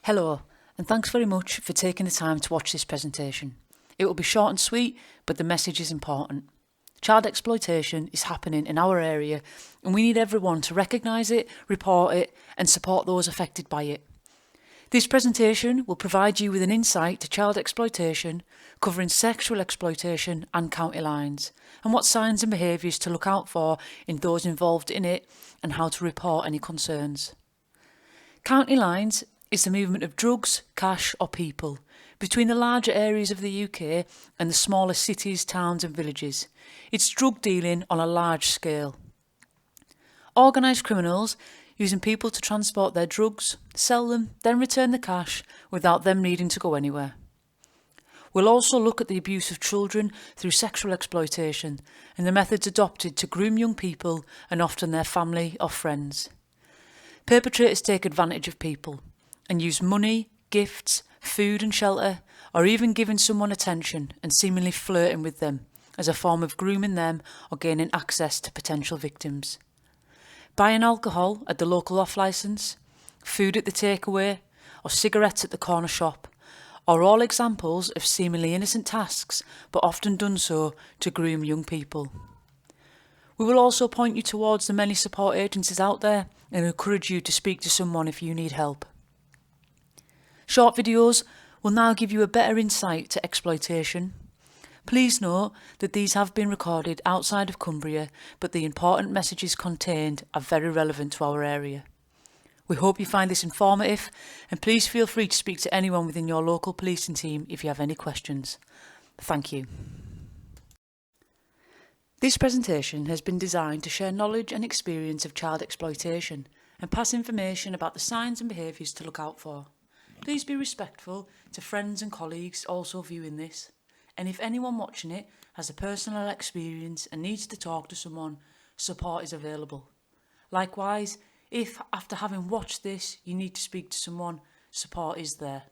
Hello, and thanks very much for taking the time to watch this presentation. It will be short and sweet, but the message is important. Child exploitation is happening in our area, and we need everyone to recognise it, report it, and support those affected by it. This presentation will provide you with an insight to child exploitation, covering sexual exploitation and county lines, and what signs and behaviours to look out for in those involved in it, and how to report any concerns. County lines is the movement of drugs, cash or people between the larger areas of the UK and the smaller cities, towns and villages. It's drug dealing on a large scale. Organised criminals using people to transport their drugs, sell them, then return the cash without them needing to go anywhere. We'll also look at the abuse of children through sexual exploitation and the methods adopted to groom young people and often their family or friends. Perpetrators take advantage of people and use money, gifts, food and shelter, or even giving someone attention and seemingly flirting with them as a form of grooming them or gaining access to potential victims. Buying alcohol at the local off-licence, food at the takeaway, or cigarettes at the corner shop are all examples of seemingly innocent tasks, but often done so to groom young people. We will also point you towards the many support agencies out there and encourage you to speak to someone if you need help. Short videos will now give you a better insight to exploitation. Please note that these have been recorded outside of Cumbria, but the important messages contained are very relevant to our area. We hope you find this informative, and please feel free to speak to anyone within your local policing team if you have any questions. Thank you. This presentation has been designed to share knowledge and experience of child exploitation and pass information about the signs and behaviours to look out for. Please be respectful to friends and colleagues also viewing this, and if anyone watching it has a personal experience and needs to talk to someone, support is available. Likewise, if after having watched this you need to speak to someone, support is there.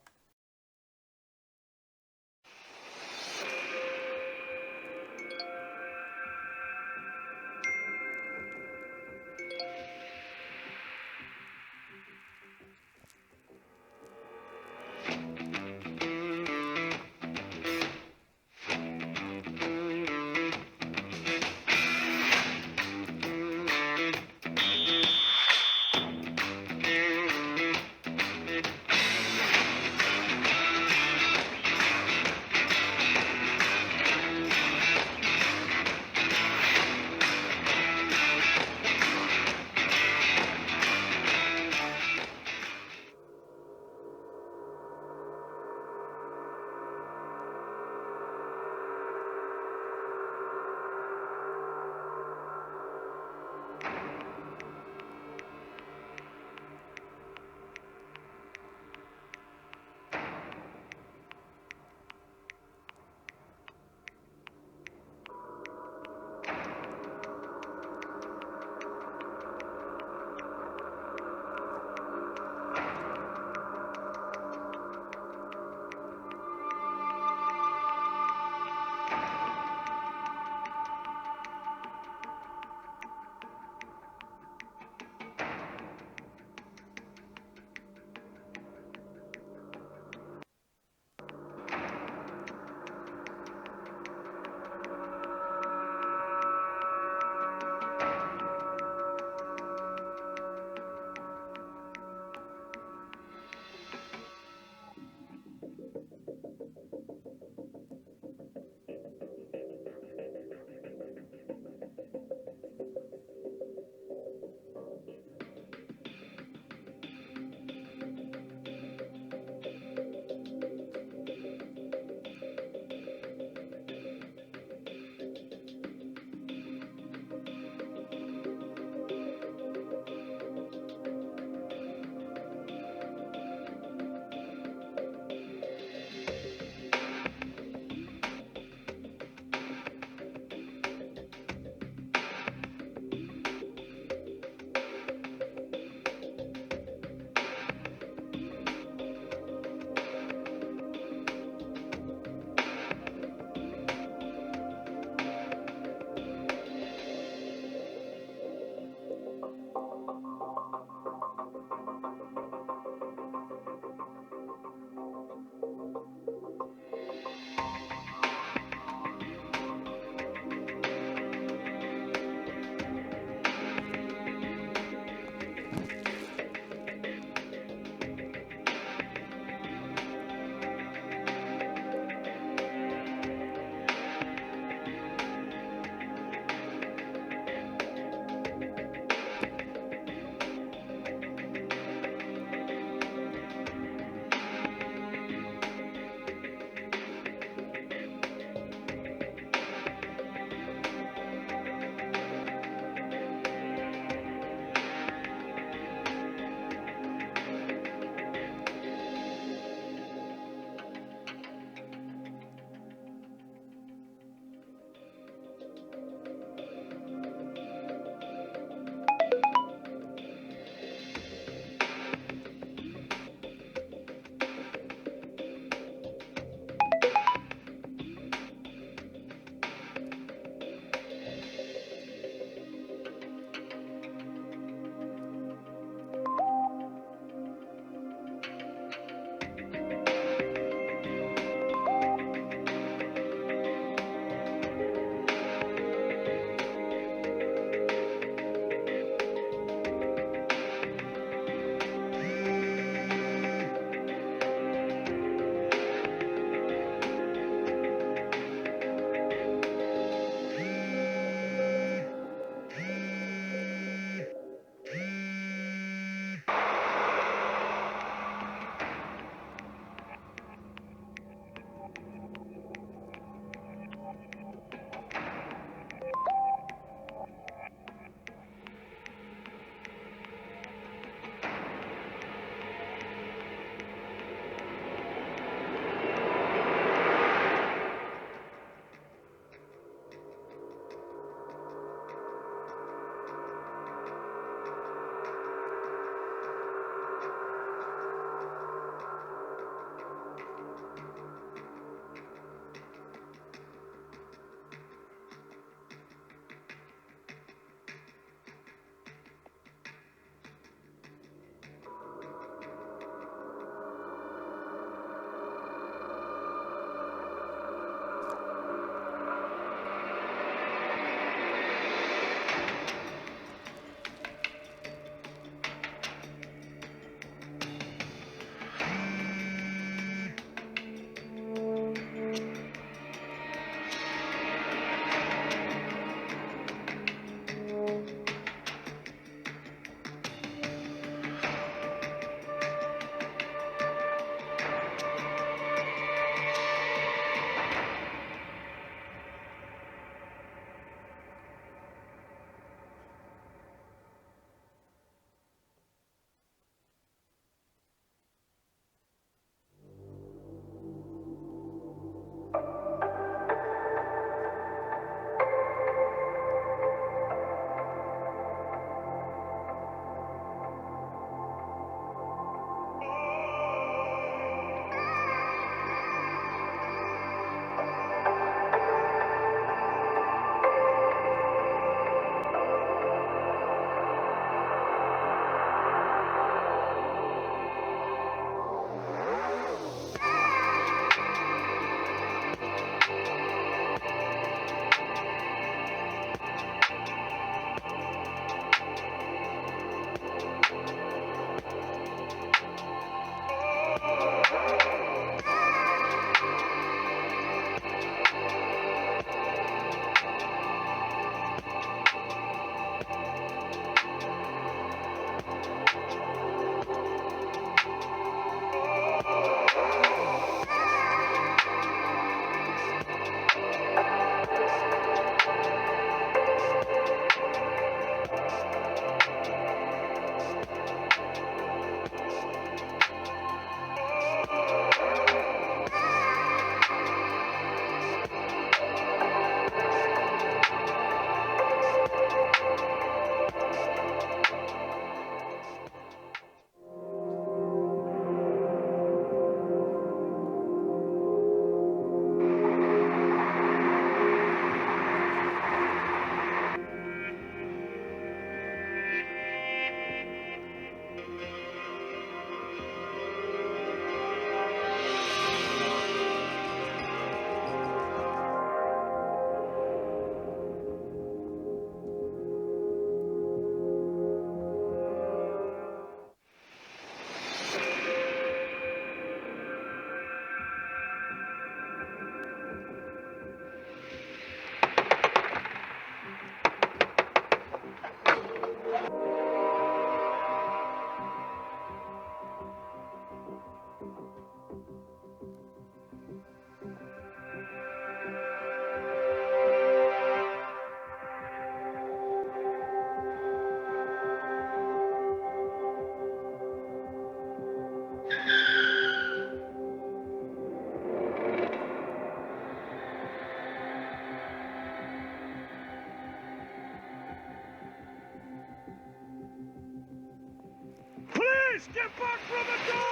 Boys, get back from the door!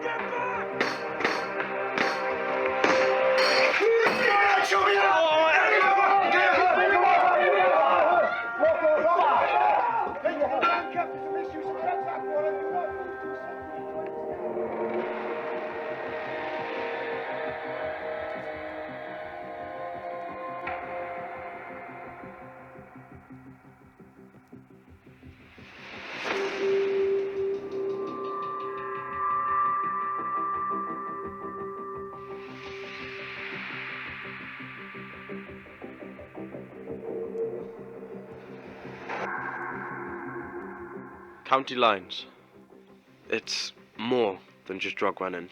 Get back! County lines. It's more than just drug running.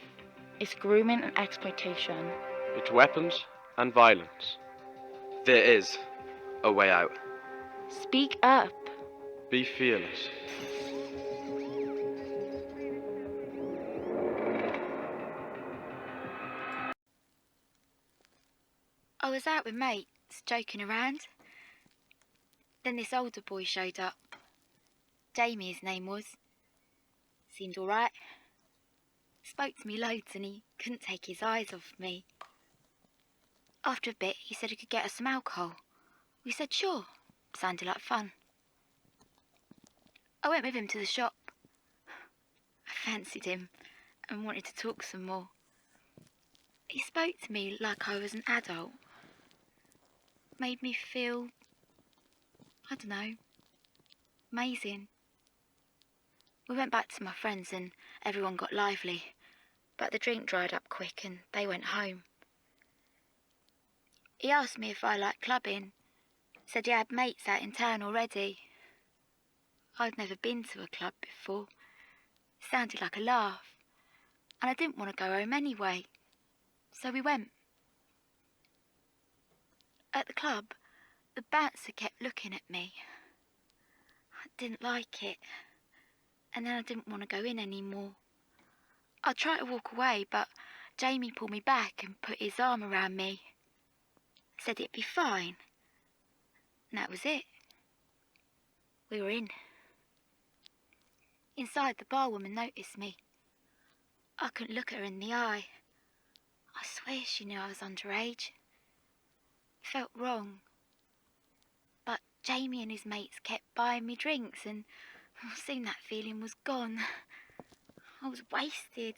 It's grooming and exploitation. It's weapons and violence. There is a way out. Speak up. Be fearless. I was out with mates, joking around. Then this older boy showed up. Jamie, his name was. Seemed alright. Spoke to me loads and he couldn't take his eyes off me. After a bit, he said he could get us some alcohol. We said sure. Sounded like fun. I went with him to the shop. I fancied him and wanted to talk some more. He spoke to me like I was an adult. Made me feel, I don't know, amazing. We went back to my friends and everyone got lively, but the drink dried up quick and they went home. He asked me if I liked clubbing, said he had mates out in town already. I'd never been to a club before. It sounded like a laugh, and I didn't want to go home anyway, so we went. At the club, the bouncer kept looking at me. I didn't like it, and then I didn't want to go in anymore. I tried to walk away, but Jamie pulled me back and put his arm around me. Said it'd be fine. And that was it. We were in. Inside, the barwoman noticed me. I couldn't look at her in the eye. I swear she knew I was underage. It felt wrong. But Jamie and his mates kept buying me drinks and soon that feeling was gone. I was wasted.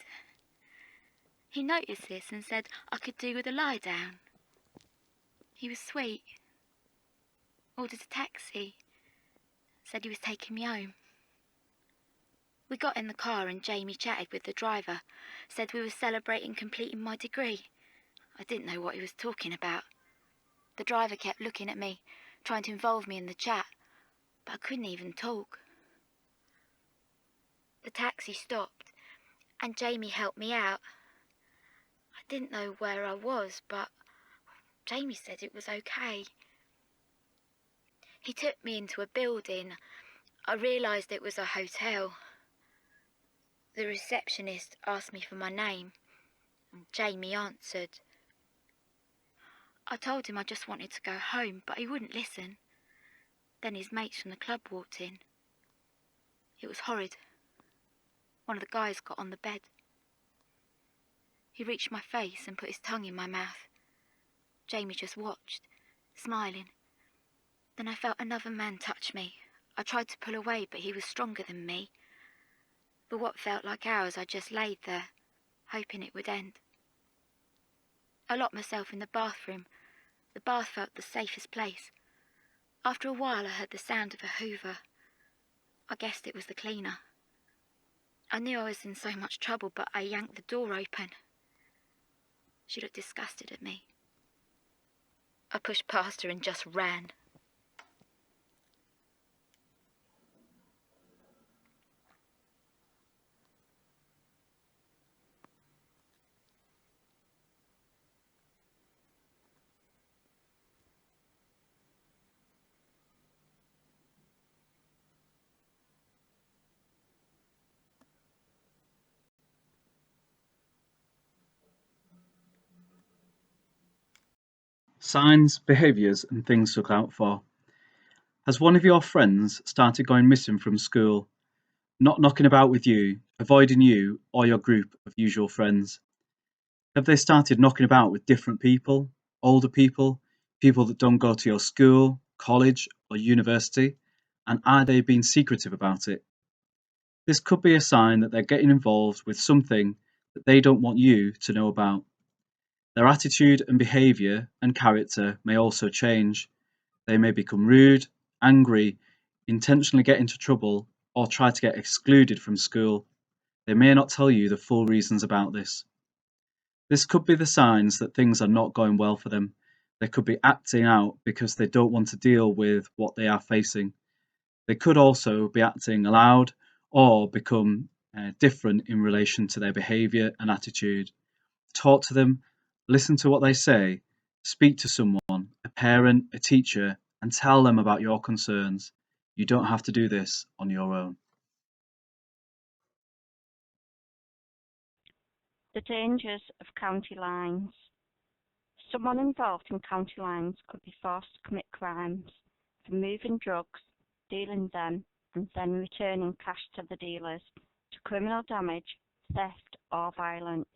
He noticed this and said I could do with a lie down. He was sweet. Ordered a taxi. Said he was taking me home. We got in the car and Jamie chatted with the driver. Said we were celebrating completing my degree. I didn't know what he was talking about. The driver kept looking at me, trying to involve me in the chat, but I couldn't even talk. The taxi stopped and Jamie helped me out. I didn't know where I was, but Jamie said it was okay. He took me into a building. I realised it was a hotel. The receptionist asked me for my name, and Jamie answered. I told him I just wanted to go home, but he wouldn't listen. Then his mates from the club walked in. It was horrid. One of the guys got on the bed. He reached my face and put his tongue in my mouth. Jamie just watched, smiling. Then I felt another man touch me. I tried to pull away, but he was stronger than me. For what felt like hours, I just laid there, hoping it would end. I locked myself in the bathroom. The bath felt the safest place. After a while, I heard the sound of a hoover. I guessed it was the cleaner. I knew I was in so much trouble, but I yanked the door open. She looked disgusted at me. I pushed past her and just ran. Signs, behaviours, and things to look out for. Has one of your friends started going missing from school, not knocking about with you, avoiding you or your group of usual friends? Have they started knocking about with different people, older people, people that don't go to your school, college, or university? And are they being secretive about it? This could be a sign that they're getting involved with something that they don't want you to know about. Their attitude and behaviour and character may also change. They may become rude, angry, intentionally get into trouble, or try to get excluded from school. They may not tell you the full reasons about this. This could be the signs that things are not going well for them. They could be acting out because they don't want to deal with what they are facing. They could also be acting aloud or become different in relation to their behaviour and attitude. Talk to them, listen to what they say, speak to someone, a parent, a teacher, and tell them about your concerns. You don't have to do this on your own. The dangers of county lines. Someone involved in county lines could be forced to commit crimes, from moving drugs, dealing them, and then returning cash to the dealers, to criminal damage, theft, or violence.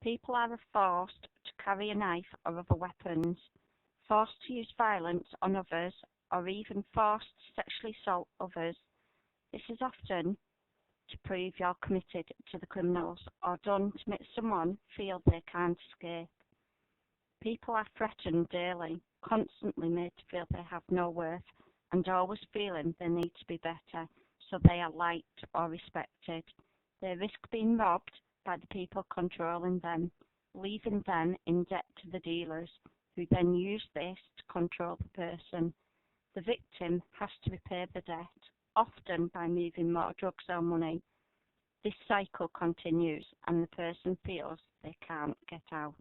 People are forced to carry a knife or other weapons, forced to use violence on others, or even forced to sexually assault others. This is often to prove you're committed to the criminals or done to make someone feel they can't escape. People are threatened daily, constantly made to feel they have no worth, and always feeling they need to be better, so they are liked or respected. They risk being robbed by the people controlling them, leaving them in debt to the dealers, who then use this to control the person. The victim has to repay the debt, often by moving more drugs or money. This cycle continues and the person feels they can't get out.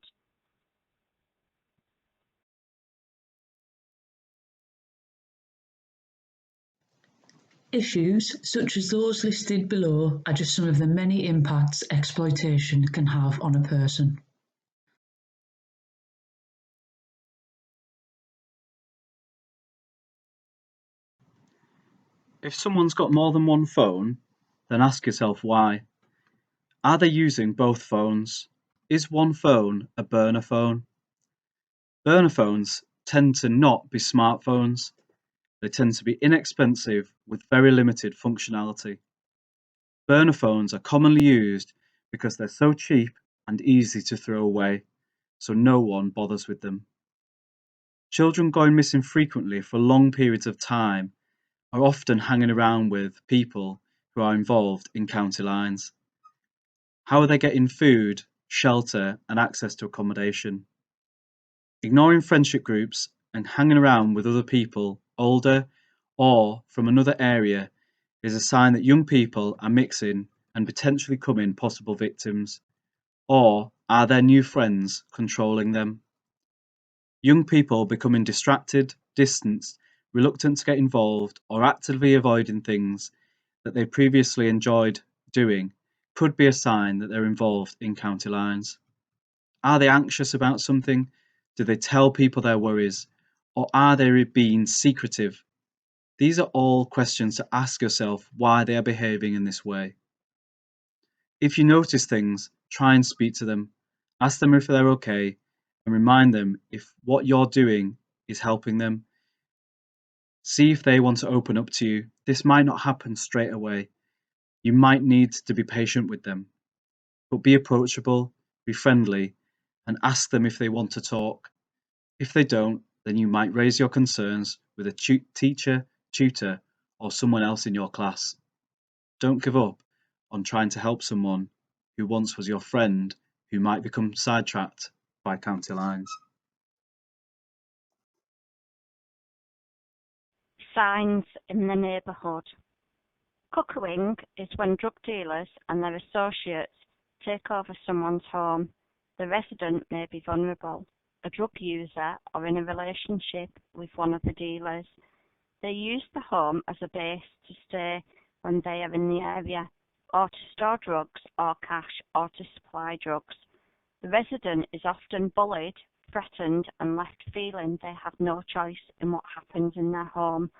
Issues such as those listed below are just some of the many impacts exploitation can have on a person. If someone's got more than one phone, then ask yourself why. Are they using both phones? Is one phone a burner phone? Burner phones tend to not be smartphones. They tend to be inexpensive with very limited functionality. Burner phones are commonly used because they're so cheap and easy to throw away, so no one bothers with them. Children going missing frequently for long periods of time are often hanging around with people who are involved in county lines. How are they getting food, shelter, and access to accommodation? Ignoring friendship groups and hanging around with other people, older or from another area, is a sign that young people are mixing and potentially becoming possible victims. Or are their new friends controlling them? Young people becoming distracted, distanced, reluctant to get involved, or actively avoiding things that they previously enjoyed doing could be a sign that they're involved in county lines. Are they anxious about something? Do they tell people their worries? Or are they being secretive? These are all questions to ask yourself why they are behaving in this way. If you notice things, try and speak to them. Ask them if they're okay and remind them if what you're doing is helping them. See if they want to open up to you. This might not happen straight away. You might need to be patient with them, but be approachable, be friendly, and ask them if they want to talk. If they don't, then you might raise your concerns with a teacher, tutor, or someone else in your class. Don't give up on trying to help someone who once was your friend who might become sidetracked by county lines. Signs in the neighbourhood. Cuckooing is when drug dealers and their associates take over someone's home. The resident may be vulnerable, a drug user, or in a relationship with one of the dealers. They use the home as a base to stay when they are in the area, or to store drugs or cash, or to supply drugs. The resident is often bullied, threatened and left feeling they have no choice in what happens in their home.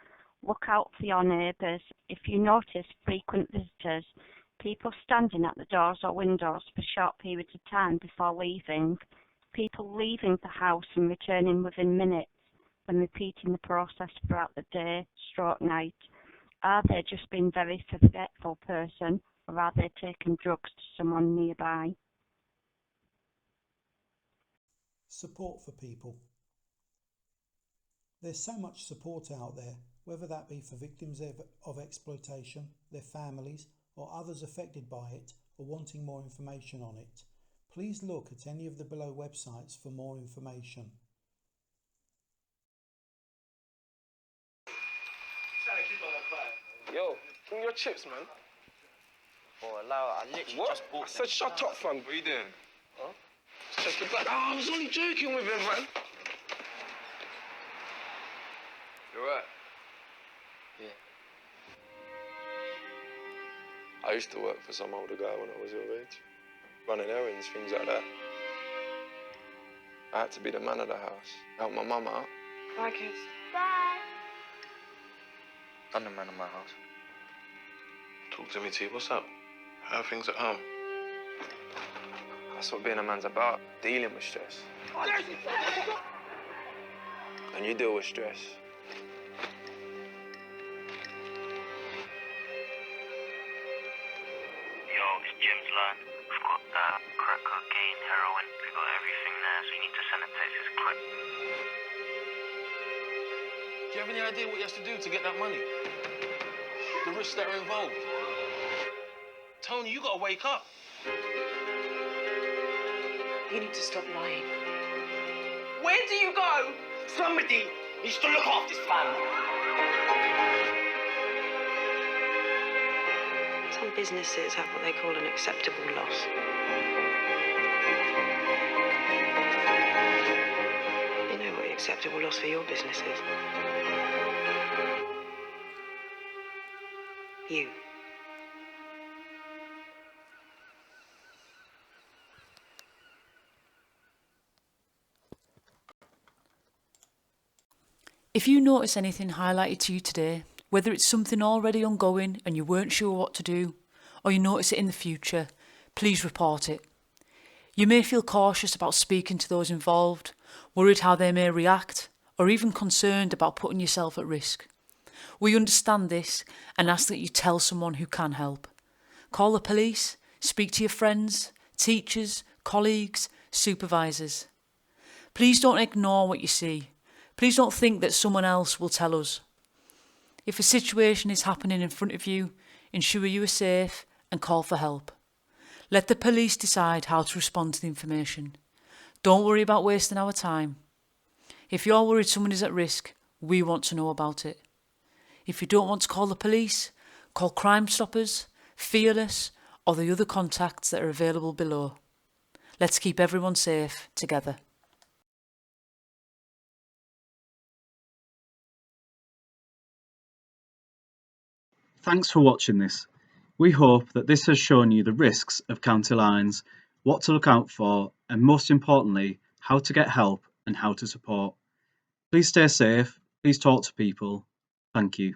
Look out for your neighbours. If you notice frequent visitors, people standing at the doors or windows for short periods of time before leaving, people leaving the house and returning within minutes, when repeating the process throughout the day, stroke night, are they just being a very forgetful person, or are they taking drugs to someone nearby? Support for people. There's so much support out there, whether that be for victims of exploitation, their families, or others affected by it or wanting more information on it. Please look at any of the below websites for more information. Yo, give me your chips, man. Oh, allow it. I literally What? just bought I said shut up, fam. What are you doing? Huh? Check your back. Oh, I was only joking with him, man. You're right. Yeah. I used to work for some older guy when I was your age. Running errands, things like that. I had to be the man of the house. Help my mum out. Bye, kids. Bye. I'm the man of my house. Talk to me, T. What's up? How are things at home? That's what being a man's about. Dealing with stress. And you deal with stress. Yo, it's Jim's line. We've got crack cocaine, heroin. We've got everything there, so you need to send a text as quick. Do you have any idea what he has to do to get that money? The risks that are involved? Tony, you gotta wake up. You need to stop lying. Where do you go? Somebody needs to look after this family. Some businesses have what they call an acceptable loss. You know what the acceptable loss for your business is? You. If you notice anything highlighted to you today, whether it's something already ongoing and you weren't sure what to do, or you notice it in the future, please report it. You may feel cautious about speaking to those involved, worried how they may react, or even concerned about putting yourself at risk. We understand this and ask that you tell someone who can help. Call the police, speak to your friends, teachers, colleagues, supervisors. Please don't ignore what you see. Please don't think that someone else will tell us. If a situation is happening in front of you, ensure you are safe and call for help. Let the police decide how to respond to the information. Don't worry about wasting our time. If you're worried someone is at risk, we want to know about it. If you don't want to call the police, call Crime Stoppers, Fearless, or the other contacts that are available below. Let's keep everyone safe together. Thanks for watching this. We hope that this has shown you the risks of county lines, what to look out for, and most importantly, how to get help and how to support. Please stay safe, please talk to people. Thank you.